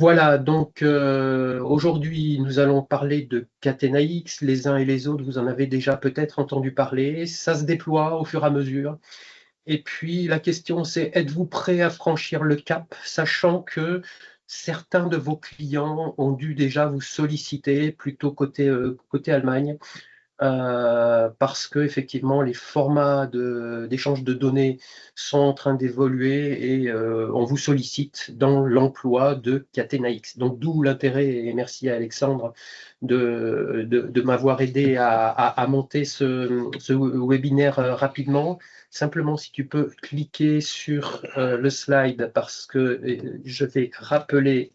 Voilà, donc aujourd'hui, nous allons parler de Catena-X. Les uns et les autres, vous en avez déjà peut-être entendu parler. Ça se déploie au fur et à mesure. Et puis, la question, c'est êtes-vous prêt à franchir le cap, sachant que certains de vos clients ont dû déjà vous solliciter, plutôt côté Allemagne, parce que effectivement les formats d'échange de données sont en train d'évoluer et on vous sollicite dans l'emploi de Catena-X. Donc d'où l'intérêt, et merci à Alexandre de m'avoir aidé à monter ce webinaire rapidement. Simplement, si tu peux cliquer sur le slide, parce que je vais rappeler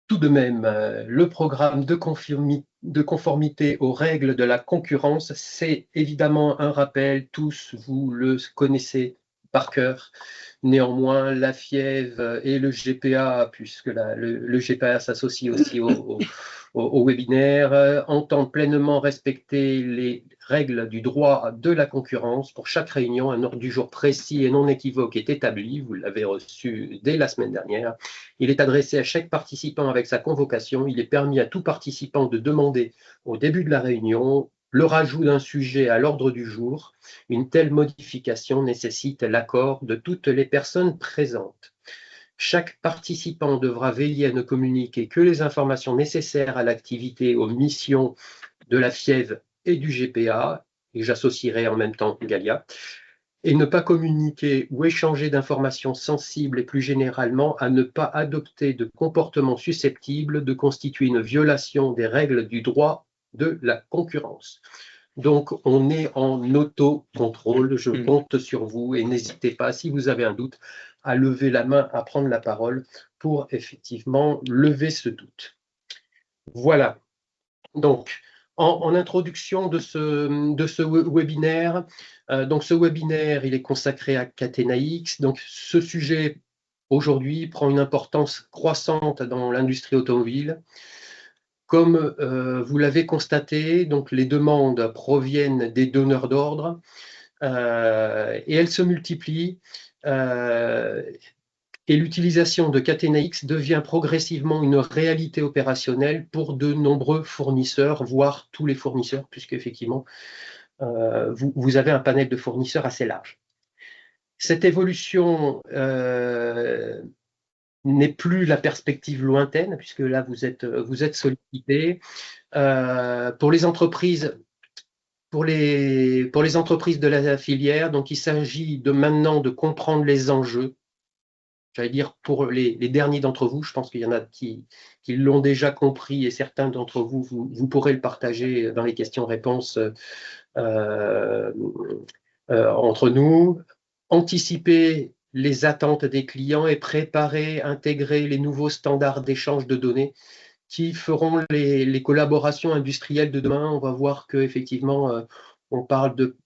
tout de même, le programme de conformité aux règles de la concurrence, c'est évidemment un rappel, tous vous le connaissez par cœur. Néanmoins, la FIEV et le GPA, puisque le GPA s'associe aussi au webinaire, entendent pleinement respecter les règles du droit de la concurrence. Pour chaque réunion, un ordre du jour précis et non équivoque est établi. Vous l'avez reçu dès la semaine dernière. Il est adressé à chaque participant avec sa convocation. Il est permis à tout participant de demander au début de la réunion le rajout d'un sujet à l'ordre du jour. Une telle modification nécessite l'accord de toutes les personnes présentes. Chaque participant devra veiller à ne communiquer que les informations nécessaires à l'activité et aux missions de la FIEV et du GPA, et j'associerai en même temps Galia, et ne pas communiquer ou échanger d'informations sensibles et plus généralement à ne pas adopter de comportements susceptibles de constituer une violation des règles du droit de la concurrence. Donc, on est en auto-contrôle. Je compte sur vous et n'hésitez pas, si vous avez un doute, à lever la main, à prendre la parole pour effectivement lever ce doute. Voilà. Donc, en introduction de ce webinaire, donc ce webinaire, il est consacré à Catena-X. Donc, ce sujet, aujourd'hui, prend une importance croissante dans l'industrie automobile. Comme vous l'avez constaté, donc les demandes proviennent des donneurs d'ordre et elles se multiplient. Et l'utilisation de Catena-X devient progressivement une réalité opérationnelle pour de nombreux fournisseurs, voire tous les fournisseurs, puisque effectivement, vous avez un panel de fournisseurs assez large. Cette évolution n'est plus la perspective lointaine, puisque là, vous êtes sollicité. Pour les entreprises, pour les entreprises de la filière, donc il s'agit de maintenant de comprendre les enjeux. J'allais dire pour les derniers d'entre vous, je pense qu'il y en a qui l'ont déjà compris et certains d'entre vous, vous pourrez le partager dans les questions-réponses entre nous. Anticiper les attentes des clients et préparer, intégrer les nouveaux standards d'échange de données qui feront les collaborations industrielles de demain. On va voir qu'effectivement, on parle de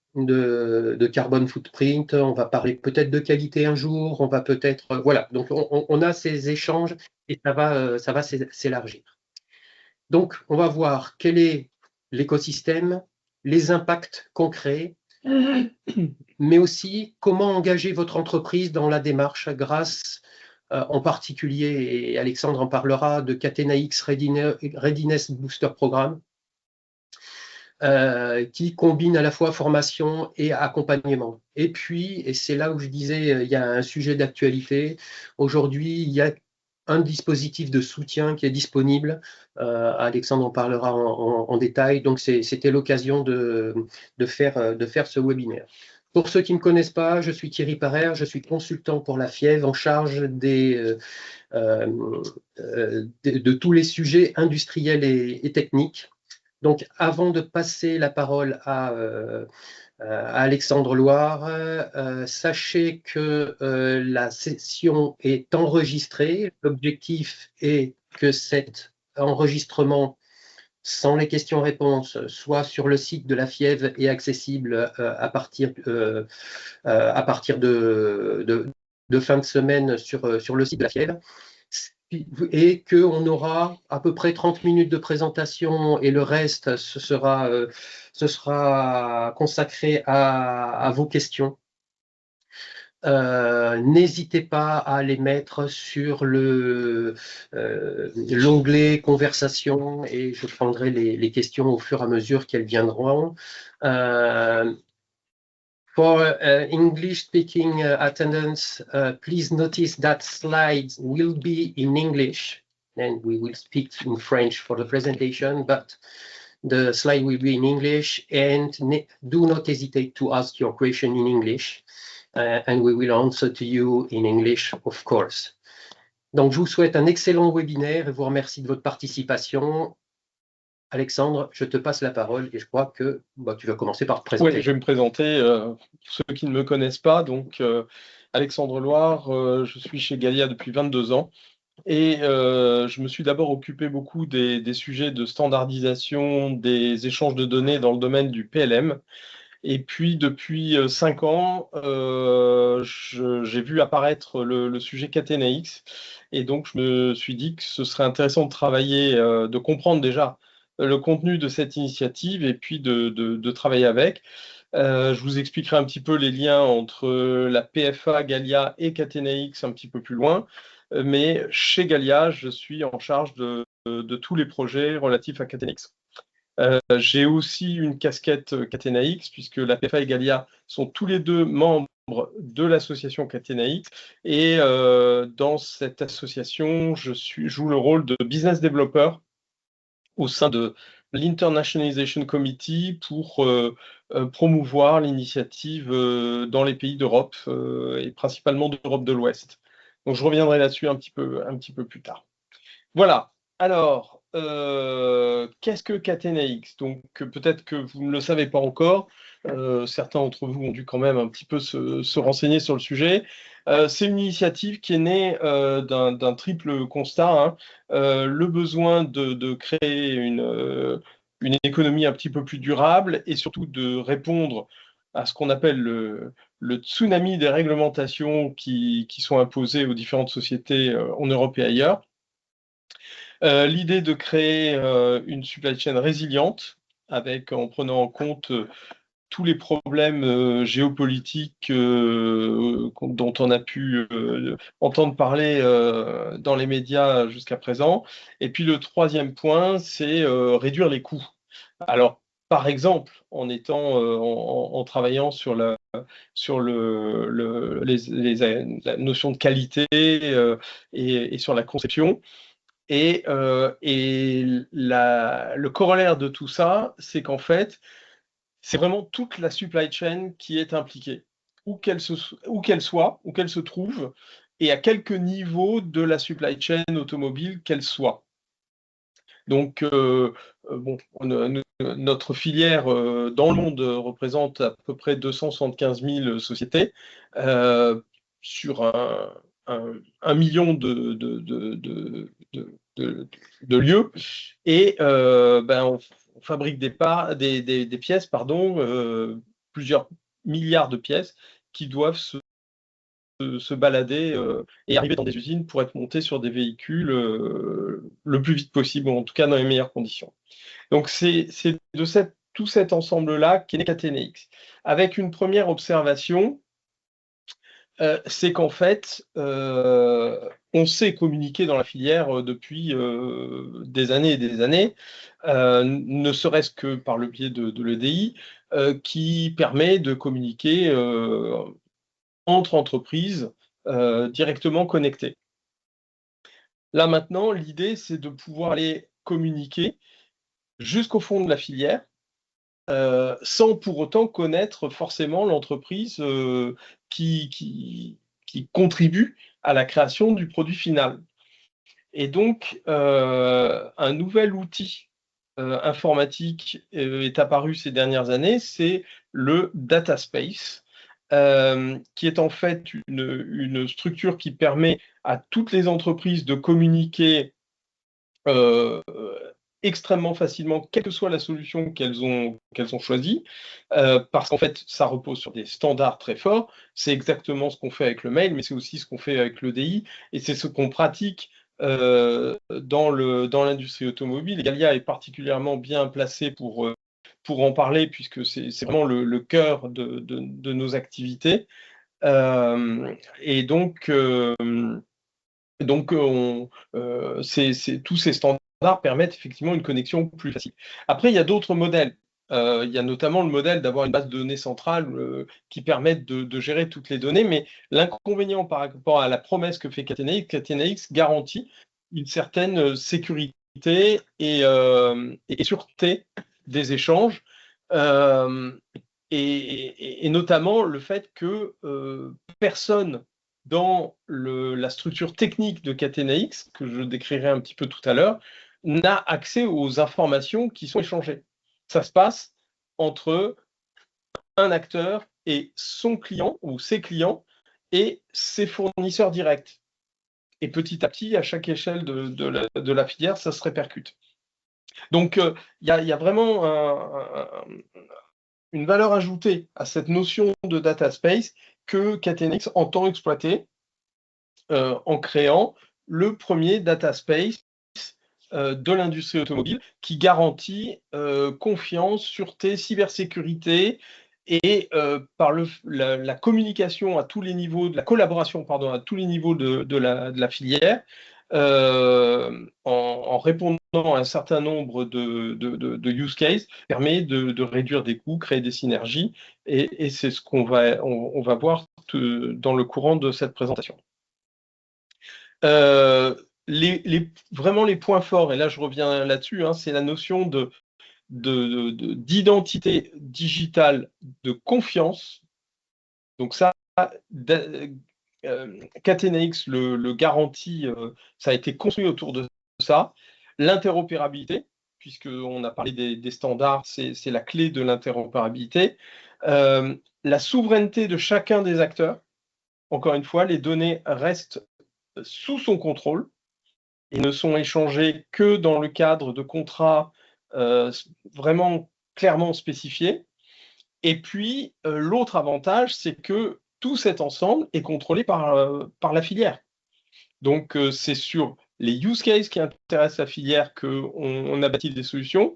carbone footprint, on va parler peut-être de qualité un jour, on va peut-être... voilà, donc on a ces échanges et ça va s'élargir. Donc, on va voir quel est l'écosystème, les impacts concrets, mais aussi comment engager votre entreprise dans la démarche grâce en particulier, et Alexandre en parlera, de Catena-X Readiness Booster Programme, qui combine à la fois formation et accompagnement. Et puis, et c'est là où je disais, il y a un sujet d'actualité. Aujourd'hui, il y a un dispositif de soutien qui est disponible. Alexandre en parlera en détail. Donc, c'était l'occasion de faire ce webinaire. Pour ceux qui ne me connaissent pas, je suis Thierry Parère, je suis consultant pour la FIEV en charge de tous les sujets industriels et techniques. Donc, avant de passer la parole à Alexandre Loire, sachez que la session est enregistrée. L'objectif est que cet enregistrement sans les questions-réponses soit sur le site de la FIEV et accessible à partir de fin de semaine sur le site de la FIEV. Et qu'on aura à peu près 30 minutes de présentation et le reste, ce sera consacré à vos questions. N'hésitez pas à les mettre sur l'onglet conversation et je prendrai les questions au fur et à mesure qu'elles viendront. For English speaking attendance, please notice that slides will be in English and we will speak in French for the presentation, but the slide will be in English, and do not hesitate to ask your question in English. And we will answer to you in English, of course. Donc, je vous souhaite un excellent webinaire et vous remercie de votre participation. Alexandre, je te passe la parole et je crois que tu vas commencer par te présenter. Oui, je vais me présenter. Pour ceux qui ne me connaissent pas, donc Alexandre Loire, je suis chez Gallia depuis 22 ans. Et je me suis d'abord occupé beaucoup des sujets de standardisation, des échanges de données dans le domaine du PLM. Et puis, depuis 5 ans, j'ai vu apparaître le sujet Catenaix. Et donc, je me suis dit que ce serait intéressant de travailler, de comprendre déjà le contenu de cette initiative et puis de travailler avec. Je vous expliquerai un petit peu les liens entre la PFA, Gallia et Catenaix un petit peu plus loin. Mais chez Gallia, je suis en charge de tous les projets relatifs à Catenaix. J'ai aussi une casquette Catenaix, puisque la PFA et Gallia sont tous les deux membres de l'association Catenaix. Et dans cette association, je joue le rôle de business developer au sein de l'Internationalization Committee pour promouvoir l'initiative dans les pays d'Europe et principalement d'Europe de l'Ouest. Donc je reviendrai là-dessus un petit peu plus tard. Voilà. Alors, qu'est-ce que Catenaix? Donc peut-être que vous ne le savez pas encore. Certains d'entre vous ont dû quand même un petit peu se renseigner sur le sujet. C'est une initiative qui est née d'un triple constat, hein. Le besoin de créer une économie un petit peu plus durable et surtout de répondre à ce qu'on appelle le tsunami des réglementations qui sont imposées aux différentes sociétés en Europe et ailleurs. L'idée de créer une supply chain résiliente en prenant en compte tous les problèmes géopolitiques dont on a pu entendre parler dans les médias jusqu'à présent. Et puis le troisième point, c'est réduire les coûts. Alors, par exemple, en travaillant sur la notion de qualité et sur la conception. Et le corollaire de tout ça, c'est qu'en fait, c'est vraiment toute la supply chain qui est impliquée, où qu'elle soit, où qu'elle se trouve, et à quelque niveau de la supply chain automobile qu'elle soit. Donc, notre filière dans le monde représente à peu près 275 000 sociétés sur un million de lieux. Et on fabrique des pièces, plusieurs milliards de pièces qui doivent se balader et arriver dans des usines pour être montées sur des véhicules le plus vite possible, ou en tout cas dans les meilleures conditions. Donc c'est de tout cet ensemble-là qu'est né Catenaix. Avec une première observation, c'est qu'en fait, on sait communiquer dans la filière depuis des années et des années, ne serait-ce que par le biais de l'EDI, qui permet de communiquer entre entreprises directement connectées. Là maintenant, l'idée, c'est de pouvoir aller communiquer jusqu'au fond de la filière, sans pour autant connaître forcément l'entreprise qui contribue à la création du produit final. Et donc, un nouvel outil informatique est apparu ces dernières années, c'est le data space, qui est en fait une structure qui permet à toutes les entreprises de communiquer extrêmement facilement, quelle que soit la solution qu'elles ont choisie, parce qu'en fait, ça repose sur des standards très forts. C'est exactement ce qu'on fait avec le mail, mais c'est aussi ce qu'on fait avec l'EDI, et c'est ce qu'on pratique dans l'industrie automobile. Et Gallia est particulièrement bien placé pour en parler, puisque c'est vraiment le cœur de nos activités. Et donc, tous ces standards permettent effectivement une connexion plus facile. Après, il y a d'autres modèles. Il y a notamment le modèle d'avoir une base de données centrale qui permette de gérer toutes les données, mais l'inconvénient par rapport à la promesse que fait Catenaix garantit une certaine sécurité et sûreté des échanges, et notamment le fait que personne dans la structure technique de Catenaix, que je décrirai un petit peu tout à l'heure, n'a accès aux informations qui sont échangées. Ça se passe entre un acteur et son client ou ses clients et ses fournisseurs directs. Et petit à petit, à chaque échelle de la filière, ça se répercute. Donc, il y a vraiment une valeur ajoutée à cette notion de data space que Catenaix entend exploiter en créant le premier data space de l'industrie automobile qui garantit confiance, sûreté, cybersécurité et par la communication à tous les niveaux, de la collaboration pardon, à tous les niveaux de la filière, en répondant à un certain nombre de use cases, permet de réduire des coûts, créer des synergies, et c'est ce qu'on on va voir dans le courant de cette présentation. Vraiment les points forts, et là je reviens là-dessus, hein, c'est la notion d'identité digitale de confiance. Donc ça, Catenaix le garantit, ça a été construit autour de ça. L'interopérabilité, puisqu'on a parlé des standards, c'est la clé de l'interopérabilité. La souveraineté de chacun des acteurs. Encore une fois, les données restent sous son contrôle et ne sont échangées que dans le cadre de contrats vraiment clairement spécifiés. Et puis, l'autre avantage, c'est que tout cet ensemble est contrôlé par la filière. Donc, c'est sur les use cases qui intéressent la filière qu'on a bâti des solutions.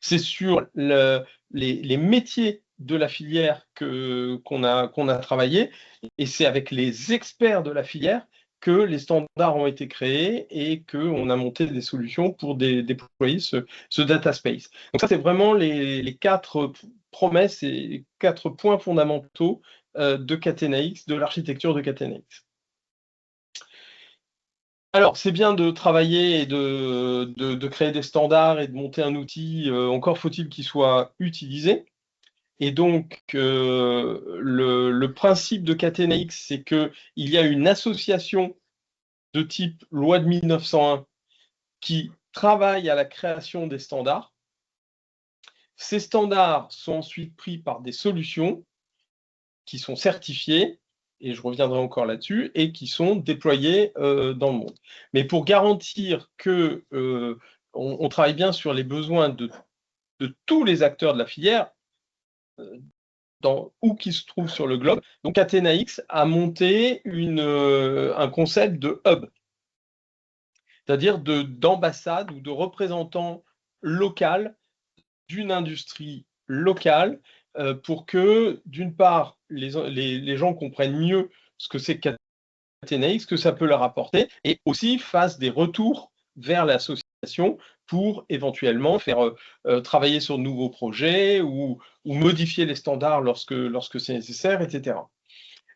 C'est sur les métiers de la filière qu'on a travaillé. Et c'est avec les experts de la filière que les standards ont été créés et qu'on a monté des solutions pour déployer ce data space. Donc ça, c'est vraiment les 4 promesses et 4 points fondamentaux de Catenaix, de l'architecture de Catenaix. Alors, c'est bien de travailler et de créer des standards et de monter un outil, encore faut-il qu'il soit utilisé. Et donc, le principe de Catenaix, c'est qu'il y a une association de type loi de 1901 qui travaille à la création des standards. Ces standards sont ensuite pris par des solutions qui sont certifiées, et je reviendrai encore là-dessus, et qui sont déployées dans le monde. Mais pour garantir que on travaille bien sur les besoins de tous les acteurs de la filière, où qu'ils se trouvent sur le globe, donc Catenaix a monté un concept de hub, c'est-à-dire d'ambassade ou de représentant local d'une industrie locale pour que, d'une part, les gens comprennent mieux ce que c'est Catenaix, ce que ça peut leur apporter, et aussi fassent des retours vers l'association pour éventuellement faire travailler sur de nouveaux projets ou modifier les standards lorsque c'est nécessaire, etc.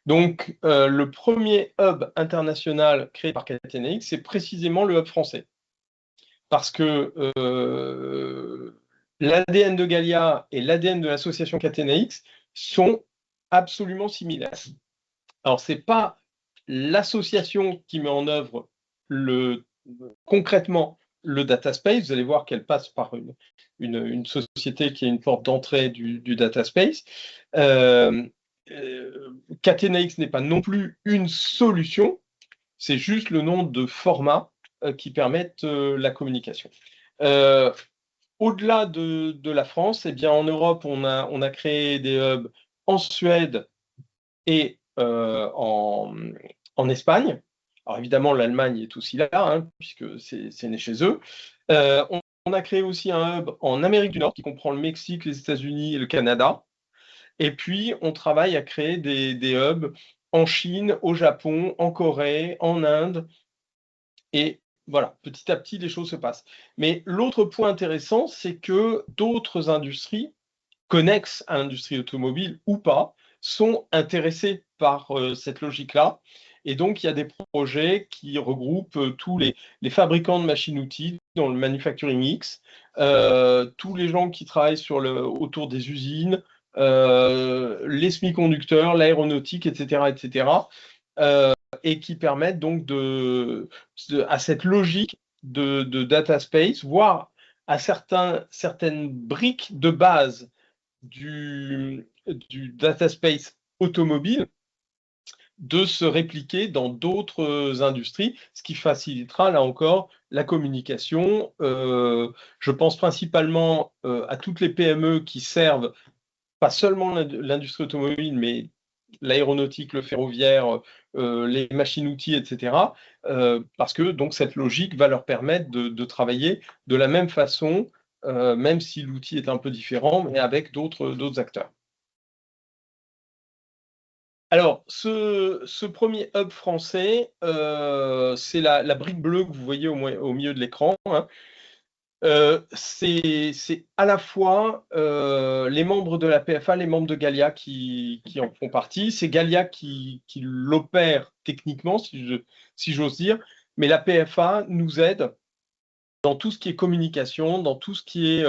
Donc, le premier hub international créé par Catenaix, c'est précisément le hub français. Parce que l'ADN de Galia et l'ADN de l'association Catenaix sont absolument similaires. Alors, ce n'est pas l'association qui met en œuvre concrètement le data space. Vous allez voir qu'elle passe par une société qui est une porte d'entrée du data space. Catenaix n'est pas non plus une solution, c'est juste le nom de format qui permettent la communication. Au-delà de la France, eh bien, en Europe, on a créé des hubs en Suède et en Espagne. Alors évidemment, l'Allemagne est aussi là, hein, puisque c'est né chez eux. On a créé aussi un hub en Amérique du Nord qui comprend le Mexique, les États-Unis et le Canada. Et puis, on travaille à créer des hubs en Chine, au Japon, en Corée, en Inde. Et voilà, petit à petit, les choses se passent. Mais l'autre point intéressant, c'est que d'autres industries, connexes à l'industrie automobile ou pas, sont intéressés par cette logique-là. Et donc, il y a des projets qui regroupent tous les fabricants de machines-outils dans le Manufacturing X, tous les gens qui travaillent autour des usines, les semi-conducteurs, l'aéronautique, etc., etc., et qui permettent donc à cette logique de data space, voire à certaines briques de base du data space automobile, de se répliquer dans d'autres industries, ce qui facilitera là encore la communication. Je pense principalement à toutes les PME qui servent pas seulement l'industrie automobile, mais l'aéronautique, le ferroviaire, les machines-outils, etc. Parce que donc cette logique va leur permettre de travailler de la même façon, même si l'outil est un peu différent, mais avec d'autres acteurs. Alors, ce premier hub français, c'est la brique bleue que vous voyez au milieu de l'écran, hein. C'est à la fois les membres de la PFA, les membres de Gallia qui en font partie. C'est Gallia qui l'opère techniquement, si j'ose dire, mais la PFA nous aide dans tout ce qui est communication, dans tout ce qui est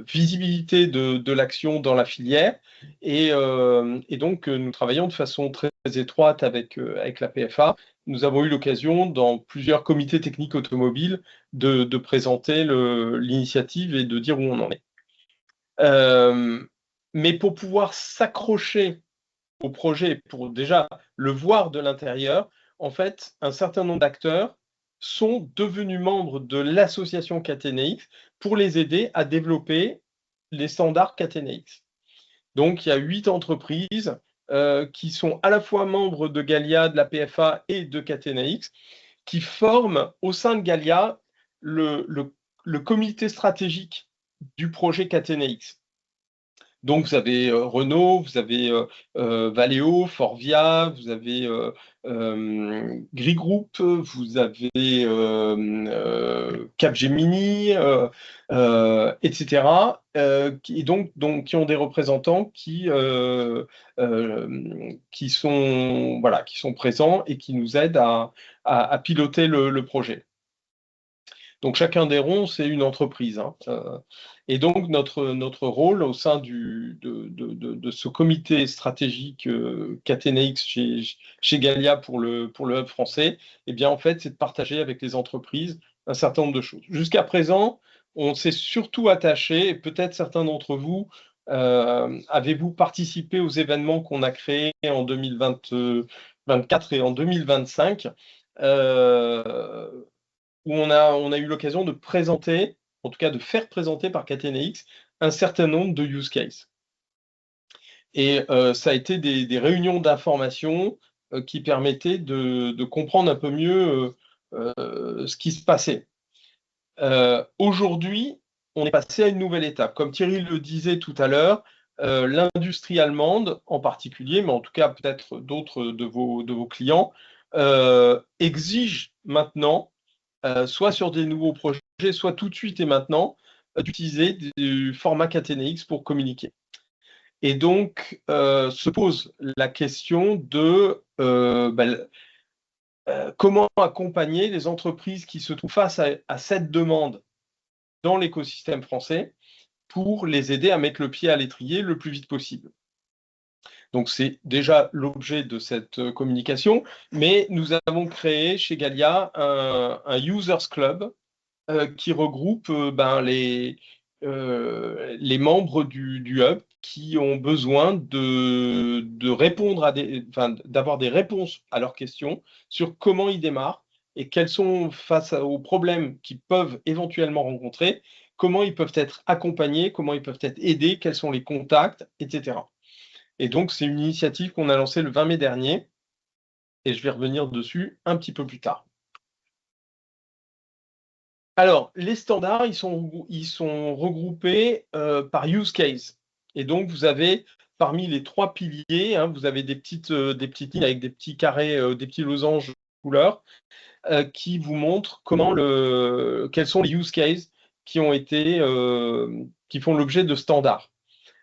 visibilité de l'action dans la filière. Et donc, nous travaillons de façon très étroite avec la PFA. Nous avons eu l'occasion, dans plusieurs comités techniques automobiles, de présenter l'initiative et de dire où on en est. Mais pour pouvoir s'accrocher au projet, pour déjà le voir de l'intérieur, en fait, un certain nombre d'acteurs sont devenus membres de l'association Catenix pour les aider à développer les standards Catenix. Donc, il y a 8 entreprises qui sont à la fois membres de Gallia, de la PFA et de Catenix, qui forment au sein de Gallia le comité stratégique du projet Catenix. Donc, vous avez Renault, vous avez Valeo, Forvia, vous avez Gree Group, vous avez Capgemini, etc. Et donc, qui ont des représentants qui sont présents et qui nous aident à piloter le projet. Donc chacun des ronds, c'est une entreprise, hein. Et donc notre rôle au sein de ce comité stratégique Catenix chez Gallia pour le hub français, eh bien en fait, c'est de partager avec les entreprises un certain nombre de choses. Jusqu'à présent, on s'est surtout attaché, et peut-être certains d'entre vous, avez-vous participé aux événements qu'on a créés en 2024 et en 2025, où on a eu l'occasion de présenter, en tout cas de faire présenter par Catenix, un certain nombre de use cases. Et ça a été des réunions d'information qui permettaient de comprendre un peu mieux ce qui se passait. Aujourd'hui, on est passé à une nouvelle étape. Comme Thierry le disait tout à l'heure, l'industrie allemande en particulier, mais en tout cas peut-être d'autres de vos clients, exige maintenant soit sur des nouveaux projets, soit tout de suite et maintenant, d'utiliser du format Catenix pour communiquer. Et donc, se pose la question de comment accompagner les entreprises qui se trouvent face à cette demande dans l'écosystème français pour les aider à mettre le pied à l'étrier le plus vite possible. Donc, c'est déjà l'objet de cette communication, mais nous avons créé chez Gallia un Users Club qui regroupe les membres du hub qui ont besoin de répondre d'avoir des réponses à leurs questions sur comment ils démarrent et quels sont, face aux problèmes qu'ils peuvent éventuellement rencontrer, comment ils peuvent être accompagnés, comment ils peuvent être aidés, quels sont les contacts, etc. Et donc, c'est une initiative qu'on a lancée le 20 mai dernier et je vais revenir dessus un petit peu plus tard. Alors, les standards, ils sont regroupés par use case. Et donc, vous avez parmi les 3 piliers, hein, vous avez des petites lignes avec des petits carrés, des petits losanges de couleurs qui vous montrent quels sont les use cases qui font l'objet de standards.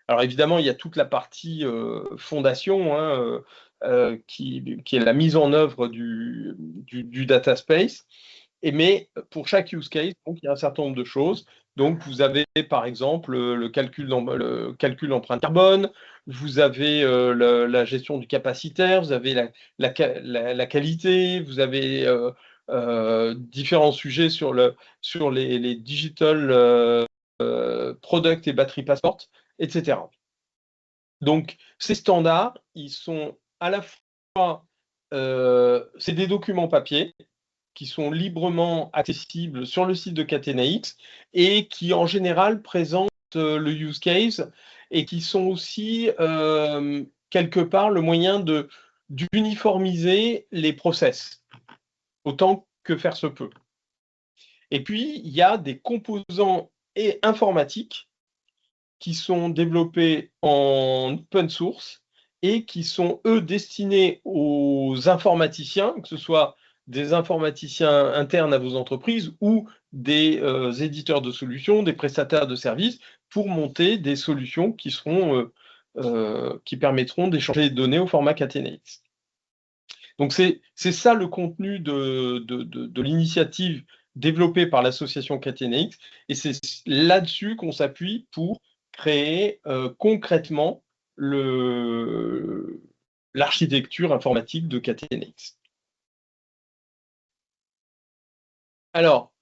Alors évidemment, il y a toute la partie fondation, hein, qui est la mise en œuvre du data space. Mais pour chaque use case, donc, il y a un certain nombre de choses. Donc, vous avez par exemple le calcul d'empreinte carbone, vous avez la gestion du capacitaire, vous avez la qualité, vous avez différents sujets sur les digital product et battery passport, etc. Donc, ces standards, ils sont à la fois, c'est des documents papier qui sont librement accessibles sur le site de Catenaix et qui, en général, présentent le use case et qui sont aussi, quelque part, le moyen d'uniformiser les process, autant que faire se peut. Et puis, il y a des composants informatiques qui sont développés en open source et qui sont, eux, destinés aux informaticiens, que ce soit des informaticiens internes à vos entreprises ou des éditeurs de solutions, des prestataires de services, pour monter des solutions qui permettront d'échanger des données au format Catenaix. Donc c'est ça le contenu de l'initiative développée par l'association Catenaix, et c'est là-dessus qu'on s'appuie pour créer concrètement l'architecture informatique de Catenaix. Alors,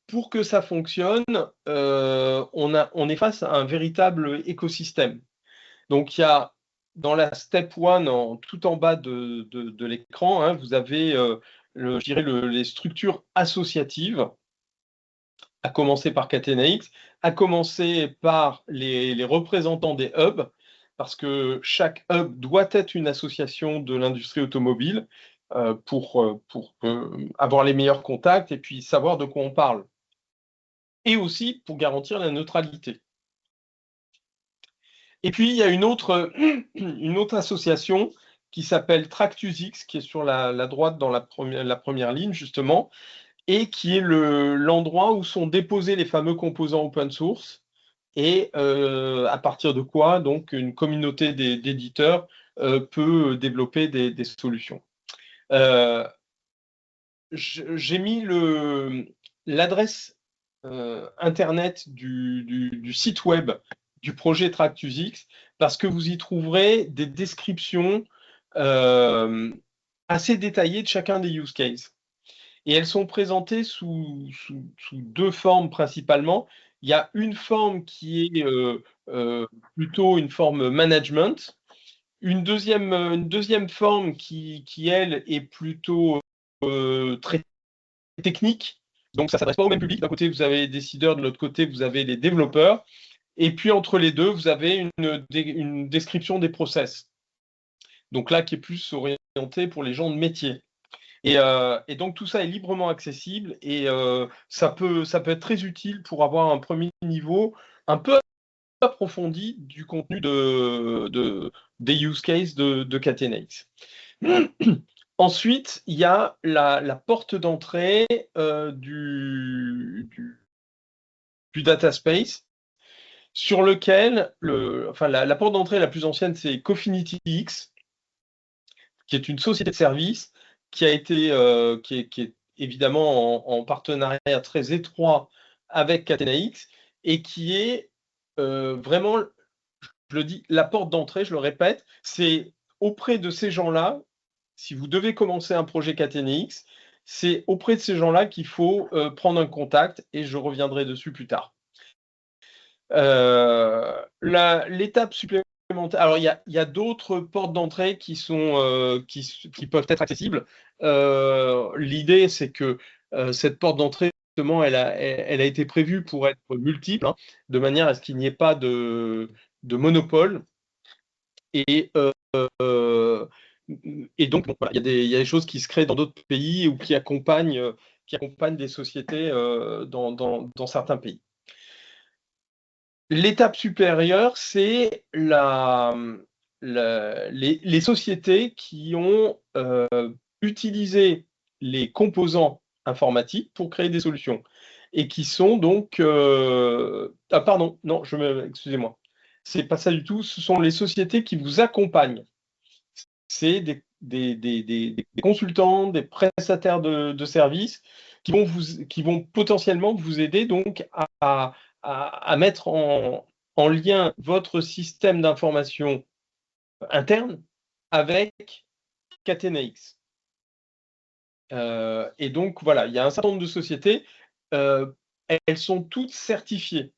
pour que ça fonctionne, on est face à un véritable écosystème. Donc, il y a dans la step 1, tout en bas de l'écran, hein, vous avez je dirais les structures associatives, à commencer par Catenaix, à commencer par les représentants des hubs, parce que chaque hub doit être une association de l'industrie automobile pour avoir les meilleurs contacts et puis savoir de quoi on parle. Et aussi pour garantir la neutralité. Et puis, il y a une autre association qui s'appelle Tractus-X, qui est sur la droite dans la première ligne, justement, et qui est l'endroit où sont déposés les fameux composants open source, et à partir de quoi, donc, une communauté d'éditeurs peut développer des solutions. J'ai mis l'adresse Internet du site web du projet Tractus-X parce que vous y trouverez des descriptions assez détaillées de chacun des use cases. Et elles sont présentées sous 2 formes principalement. Il y a une forme qui est plutôt une forme management, une deuxième forme qui elle, est plutôt très technique. Donc, ça ne s'adresse pas au même public. D'un côté, vous avez les décideurs, de l'autre côté, vous avez les développeurs. Et puis, entre les deux, vous avez une description des process. Donc là, qui est plus orienté pour les gens de métier. Et donc, tout ça est librement accessible et ça peut être très utile pour avoir un premier niveau un peu approfondi du contenu des use cases de Catenaix. Ensuite, il y a la porte d'entrée du data space, sur lequel la porte d'entrée la plus ancienne, c'est Cofinity X, qui est une société de services qui a été qui est évidemment en partenariat très étroit avec Catenaix et qui est vraiment, je le dis, la porte d'entrée, je le répète, c'est auprès de ces gens-là. Si vous devez commencer un projet Catenaix, c'est auprès de ces gens-là qu'il faut prendre un contact et je reviendrai dessus plus tard. L'étape supplémentaire, alors il y a d'autres portes d'entrée qui peuvent être accessibles. L'idée, c'est que cette porte d'entrée, justement, elle a été prévue pour être multiple, hein, de manière à ce qu'il n'y ait pas de monopole. Et donc, bon, voilà, il y a des choses qui se créent dans d'autres pays ou qui accompagnent des sociétés dans certains pays. L'étape supérieure, c'est les sociétés qui ont utilisé les composants informatiques pour créer des solutions et qui sont donc... Ah pardon, non, excusez-moi. C'est pas ça du tout, ce sont les sociétés qui vous accompagnent. C'est des consultants, des prestataires de services qui vont potentiellement vous aider donc à mettre en lien votre système d'information interne avec Catenaix. Et donc, voilà, il y a un certain nombre de sociétés, elles sont toutes certifiées.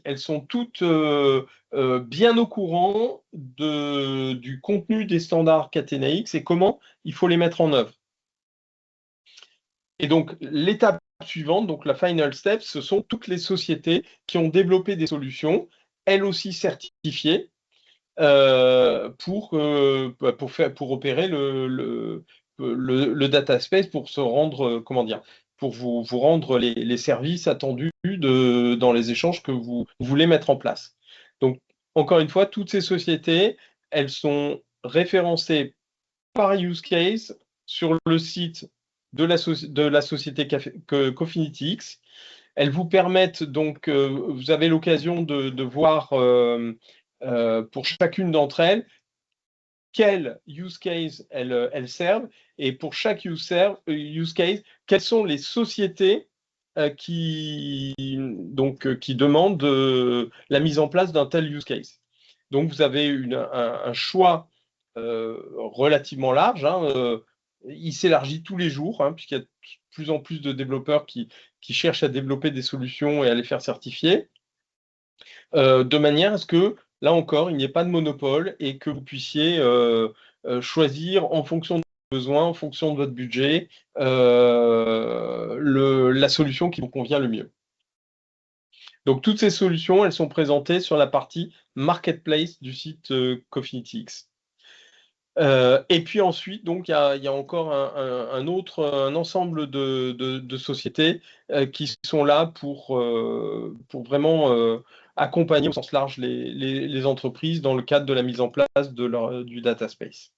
Elles sont toutes bien au courant du contenu des standards Catenaix et comment il faut les mettre en œuvre. Et donc, l'étape suivante, donc la final step, ce sont toutes les sociétés qui ont développé des solutions, elles aussi certifiées, pour opérer le data space, pour se rendre, comment dire, pour vous rendre les services attendus dans les échanges que vous voulez mettre en place. Donc, encore une fois, toutes ces sociétés, elles sont référencées par use case sur le site de la société Cofinity-X. Elles vous permettent donc, vous avez l'occasion de voir pour chacune d'entre elles quel use case elles servent, et pour chaque use case, quelles sont les sociétés qui demandent la mise en place d'un tel use case. Donc vous avez un choix relativement large, hein, il s'élargit tous les jours, hein, puisqu'il y a de plus en plus de développeurs qui cherchent à développer des solutions et à les faire certifier, de manière à ce que, là encore, il n'y ait pas de monopole et que vous puissiez choisir en fonction de vos besoins, en fonction de votre budget, la solution qui vous convient le mieux. Donc, toutes ces solutions, elles sont présentées sur la partie marketplace du site Cofinity-X. Et puis ensuite, donc, il y a encore un ensemble de sociétés qui sont là pour vraiment accompagner au sens large les entreprises dans le cadre de la mise en place du data space.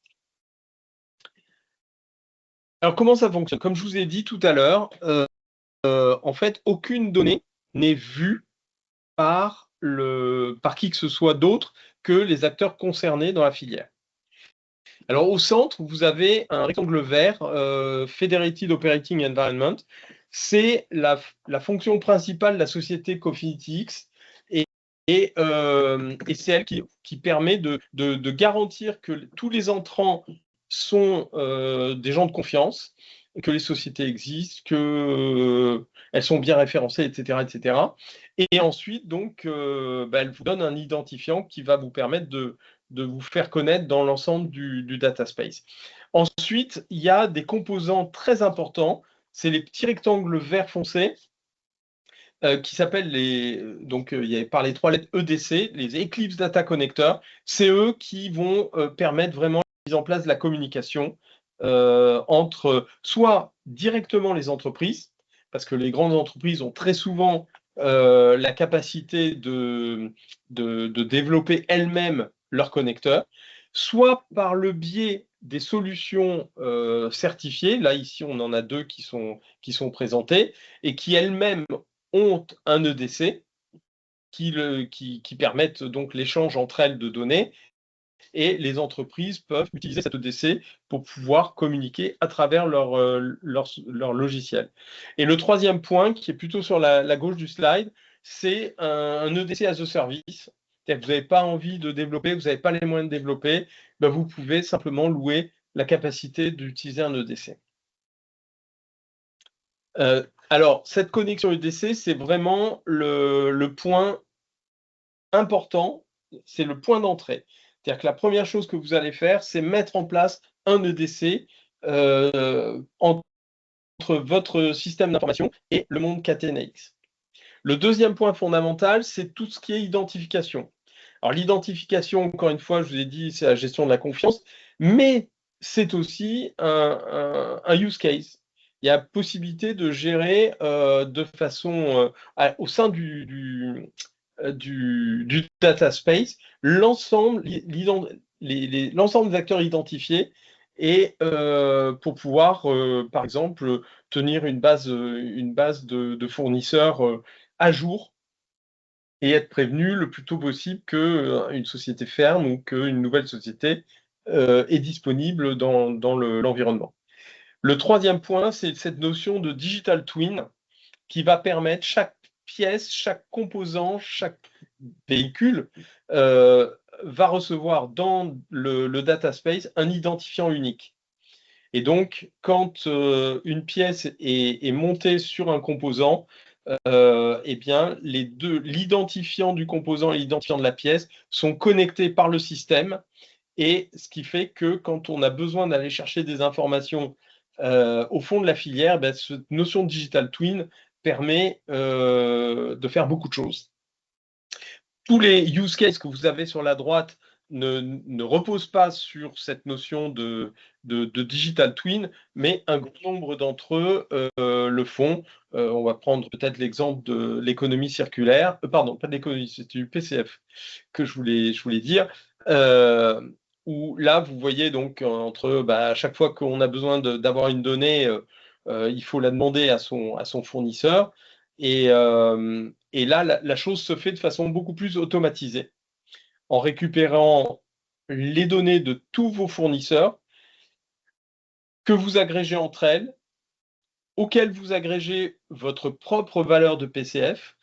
Alors, comment ça fonctionne? Comme je vous ai dit tout à l'heure, en fait, aucune donnée n'est vue par qui que ce soit d'autre que les acteurs concernés dans la filière. Alors, au centre, vous avez un rectangle vert, Federated Operating Environment. C'est la fonction principale de la société Cofinity-X, et c'est elle qui permet de garantir que tous les entrants sont des gens de confiance, que les sociétés existent, qu'elles sont bien référencées, etc., etc. Et ensuite, donc, elle vous donne un identifiant qui va vous permettre de vous faire connaître dans l'ensemble du data space. Ensuite, il y a des composants très importants, c'est les petits rectangles vert foncé qui s'appellent il y a par les 3 lettres EDC, les Eclipse Data Connectors. C'est eux qui vont permettre vraiment la mise en place de la communication entre soit directement les entreprises, parce que les grandes entreprises ont très souvent la capacité de développer elles-mêmes leurs connecteurs, soit par le biais des solutions certifiées. Là, ici, on en a 2 qui sont présentées et qui elles-mêmes ont un EDC qui permettent donc l'échange entre elles de données, et les entreprises peuvent utiliser cet EDC pour pouvoir communiquer à travers leur logiciel. Et le troisième point, qui est plutôt sur la gauche du slide, c'est un EDC as a service. C'est-à-dire que vous n'avez pas envie de développer, vous n'avez pas les moyens de développer, vous pouvez simplement louer la capacité d'utiliser un EDC. Alors, cette connexion EDC, c'est vraiment le point important, c'est le point d'entrée. C'est-à-dire que la première chose que vous allez faire, c'est mettre en place un EDC entre votre système d'information et le monde Catenaix. Le deuxième point fondamental, c'est tout ce qui est identification. Alors, l'identification, encore une fois, je vous ai dit, c'est la gestion de la confiance, mais c'est aussi un use case. Il y a possibilité de gérer de façon au sein du data space, l'ensemble des acteurs identifiés et pour pouvoir, par exemple, tenir une base de fournisseurs à jour et être prévenu le plus tôt possible qu'une société ferme ou qu'une nouvelle société est disponible dans l'environnement. Le troisième point, c'est cette notion de digital twin qui va permettre chaque pièce, chaque composant, chaque véhicule va recevoir dans le data space un identifiant unique. Et donc, quand une pièce est montée sur un composant, eh bien, l'identifiant du composant et l'identifiant de la pièce sont connectés par le système, et ce qui fait que quand on a besoin d'aller chercher des informations au fond de la filière, ben, cette notion de digital twin permet de faire beaucoup de choses. Tous les use cases que vous avez sur la droite ne reposent pas sur cette notion de digital twin, mais un grand nombre d'entre eux le font. On va prendre peut-être l'exemple de l'économie circulaire. Pardon, pas de l'économie, c'est du PCF que je voulais dire. Où là, vous voyez donc entre à chaque fois qu'on a besoin d'avoir une donnée, il faut la demander à son fournisseur. Et là, la chose se fait de façon beaucoup plus automatisée, en récupérant les données de tous vos fournisseurs que vous agrégez entre elles, auxquelles vous agrégez votre propre valeur de PCF,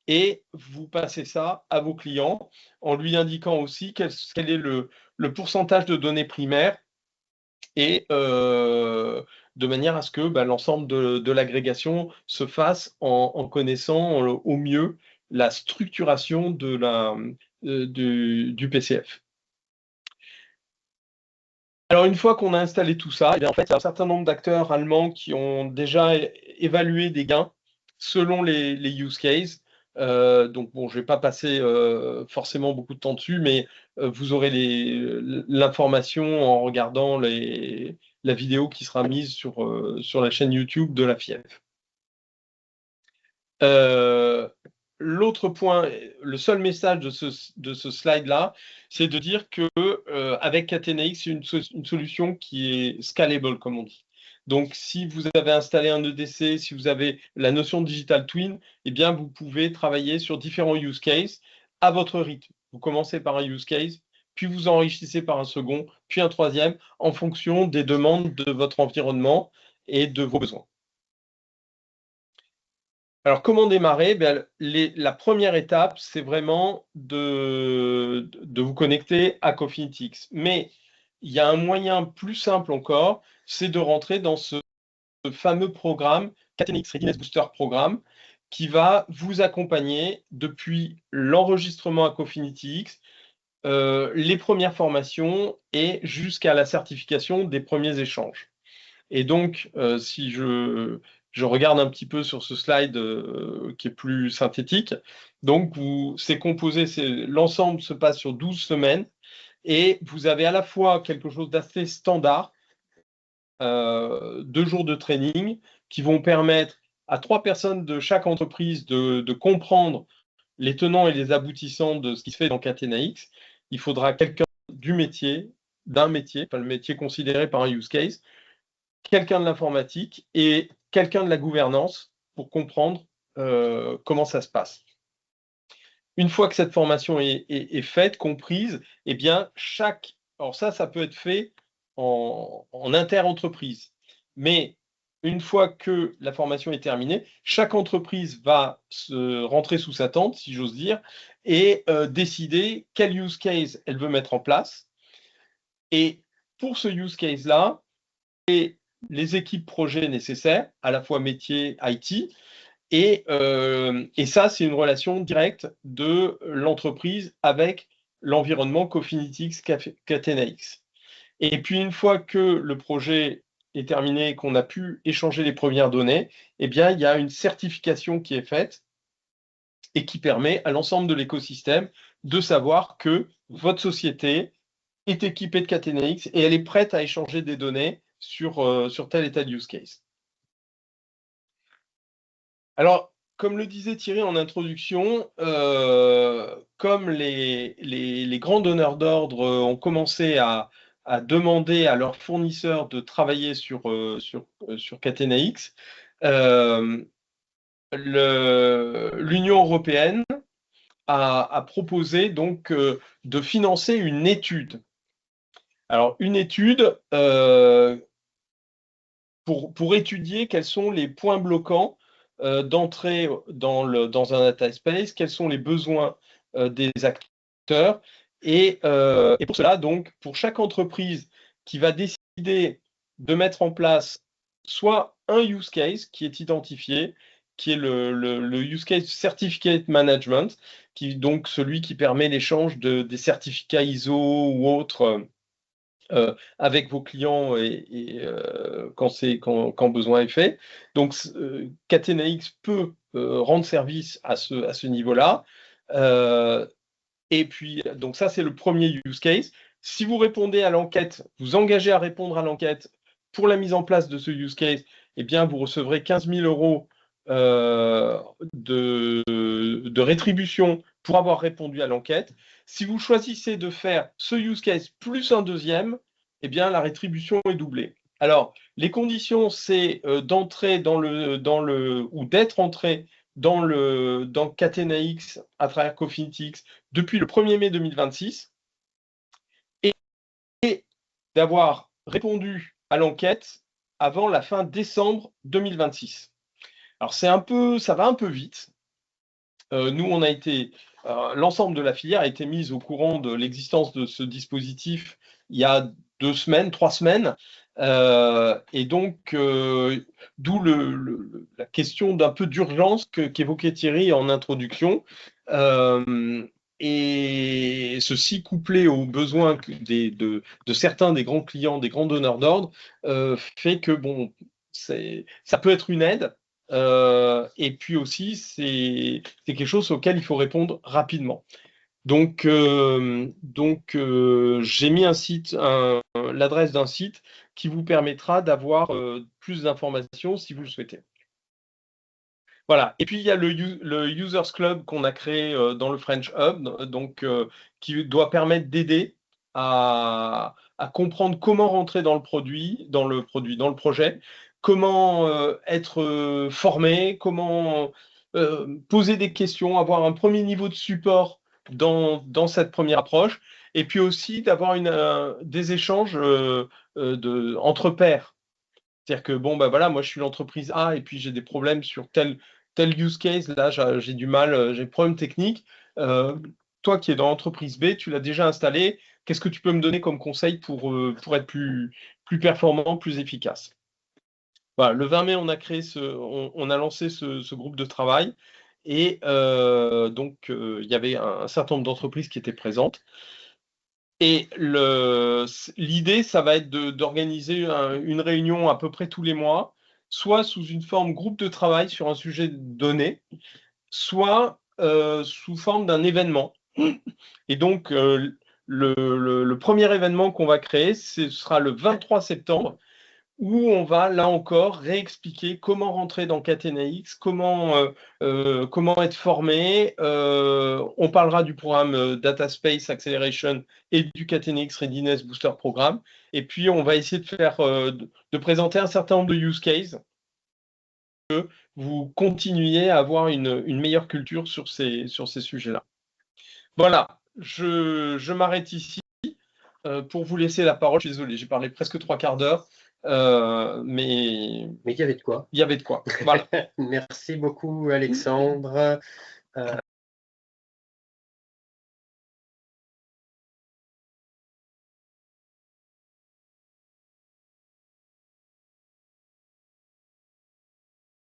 et vous passez ça à vos clients en lui indiquant aussi quel est le pourcentage de données primaires, et de manière à ce que l'ensemble de l'agrégation se fasse en connaissant au mieux la structuration du PCF. Alors, une fois qu'on a installé tout ça, en fait, il y a un certain nombre d'acteurs allemands qui ont déjà évalué des gains selon les use cases. Donc, bon, je ne vais pas passer forcément beaucoup de temps dessus, mais vous aurez l'information en regardant la vidéo qui sera mise sur la chaîne YouTube de la FIEF. L'autre point, le seul message de ce slide-là, c'est de dire que avec Catenaix, c'est une solution qui est scalable, comme on dit. Donc, si vous avez installé un EDC, si vous avez la notion de digital twin, eh bien, vous pouvez travailler sur différents use cases à votre rythme. Vous commencez par un use case, puis vous enrichissez par un second, puis un troisième, en fonction des demandes de votre environnement et de vos besoins. Alors, comment démarrer? La première étape, c'est vraiment de vous connecter à Cofinitix. Mais il y a un moyen plus simple encore, c'est de rentrer dans ce fameux programme, Catenaix Readiness Booster Programme, qui va vous accompagner depuis l'enregistrement à Cofinitix, les premières formations et jusqu'à la certification des premiers échanges. Et donc, si je regarde un petit peu sur ce slide qui est plus synthétique, donc c'est composé, l'ensemble se passe sur 12 semaines, et vous avez à la fois quelque chose d'assez standard, 2 jours de training qui vont permettre à 3 personnes de chaque entreprise de comprendre les tenants et les aboutissants de ce qui se fait dans Catenaix. Il faudra quelqu'un du métier, d'un métier, enfin le métier considéré par un use case, quelqu'un de l'informatique et quelqu'un de la gouvernance pour comprendre comment ça se passe. Une fois que cette formation est faite, comprise, eh bien, alors ça peut être fait en inter-entreprise. Mais une fois que la formation est terminée, chaque entreprise va se rentrer sous sa tente, si j'ose dire, et décider quel use case elle veut mettre en place. Et pour ce use case-là, les équipes projets nécessaires, à la fois métier, IT, et ça, c'est une relation directe de l'entreprise avec l'environnement Cofinitix Catenaix. Et puis, une fois que le projet est terminé et qu'on a pu échanger les premières données, eh bien, il y a une certification qui est faite et qui permet à l'ensemble de l'écosystème de savoir que votre société est équipée de Catenaix et elle est prête à échanger des données sur tel et tel use case. Alors, comme le disait Thierry en introduction, comme les grands donneurs d'ordre ont commencé à demander à leurs fournisseurs de travailler sur Catenax, l'Union européenne a proposé donc de financer une étude. Alors, une étude pour étudier quels sont les points bloquants d'entrée dans un data space, quels sont les besoins des acteurs. Et pour cela, donc, pour chaque entreprise qui va décider de mettre en place soit un use case qui est identifié, qui est le use case certificate management, qui donc celui qui permet l'échange des certificats ISO ou autres avec vos clients quand besoin est fait. Donc, Catenax peut rendre service à ce niveau-là. Et puis, donc ça, c'est le premier use case. Si vous répondez à l'enquête, vous engagez à répondre à l'enquête pour la mise en place de ce use case, eh bien, vous recevrez 15 000 € de rétribution pour avoir répondu à l'enquête. Si vous choisissez de faire ce use case plus un deuxième, eh bien, la rétribution est doublée. Alors, les conditions, c'est d'entrer ou d'être entré dans Catenax à travers Cofinitix depuis le 1er mai 2026 et d'avoir répondu à l'enquête avant la fin décembre 2026. Alors, ça va un peu vite. Nous, l'ensemble de la filière a été mise au courant de l'existence de ce dispositif il y a 2 semaines, 3 semaines. Et donc, d'où la question d'un peu d'urgence qu'évoquait Thierry en introduction. Et ceci couplé aux besoins de certains des grands clients, des grands donneurs d'ordre, fait que bon, ça peut être une aide. Et puis aussi, c'est quelque chose auquel il faut répondre rapidement. Donc j'ai mis l'adresse d'un site qui vous permettra d'avoir plus d'informations si vous le souhaitez. Voilà. Et puis il y a le Users Club qu'on a créé dans le French Hub, donc qui doit permettre d'aider à comprendre comment rentrer dans le projet, comment être formé, comment poser des questions, avoir un premier niveau de support dans cette première approche, et puis aussi d'avoir des échanges entre pairs. C'est-à-dire que bon, bah voilà, moi je suis l'entreprise A et puis j'ai des problèmes sur tel use case, là j'ai du mal, j'ai des problèmes techniques. Toi qui es dans l'entreprise B, tu l'as déjà installé, qu'est-ce que tu peux me donner comme conseil pour être plus performant, plus efficace? Voilà, le 20 mai, on a lancé ce groupe de travail et donc il y avait un certain nombre d'entreprises qui étaient présentes. Et l'idée, ça va être d'organiser une réunion à peu près tous les mois, soit sous une forme groupe de travail sur un sujet donné, soit sous forme d'un événement. Et donc, le premier événement qu'on va créer, ce sera le 23 septembre, où on va, là encore, réexpliquer comment rentrer dans Catenax, comment être formé. On parlera du programme Data Space Acceleration et du Catenax Readiness Booster Programme. Et puis, on va essayer de présenter un certain nombre de use cases que vous continuiez à avoir une meilleure culture sur ces sujets-là. Voilà, je m'arrête ici pour vous laisser la parole. Je suis désolé, j'ai parlé presque 3 quarts d'heure. Mais il y avait de quoi. Il y avait de quoi. Voilà. Merci beaucoup, Alexandre.